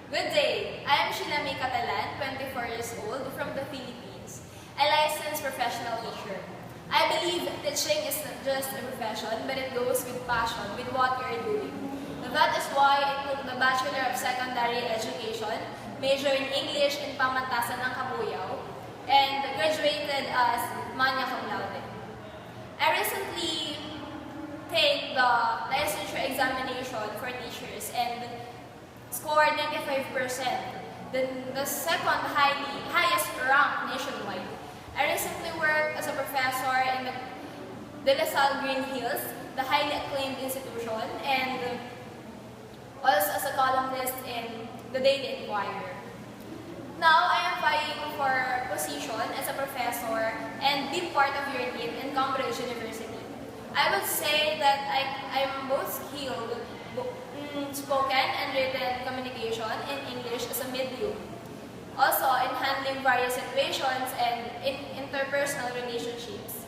Good day! I am Sheila May Catalan, 24 years old, from the Philippines, a licensed professional teacher. I believe teaching is not just a profession, but it goes with passion, with what you're doing. That is why I took the Bachelor of Secondary Education, major in English and Pamantasan ng Kabuyao, and graduated as magna cum laude. I recently take the licensure examination for teachers and scored 95%, the second highest rank nationwide. I recently worked as a professor in the De La Salle Green Hills, the highly acclaimed institution, and also as a columnist in the Daily Enquirer. Now, I am vying for position as a professor and be part of your team in Cambridge University. I would say that I'm both skilled in spoken and written communication in English as a medium. Also, in handling various situations and in interpersonal relationships.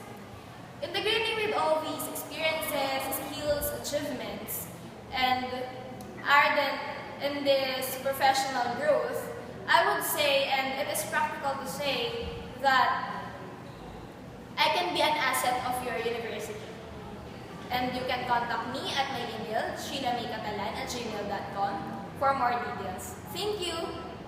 Integrating with all these experiences, skills, achievements, and ardent in this professional growth, I would say, and it is practical to say, that I can be an asset of your university. And you can contact me at my email, sheilamaycatalan@gmail.com for more details. Thank you!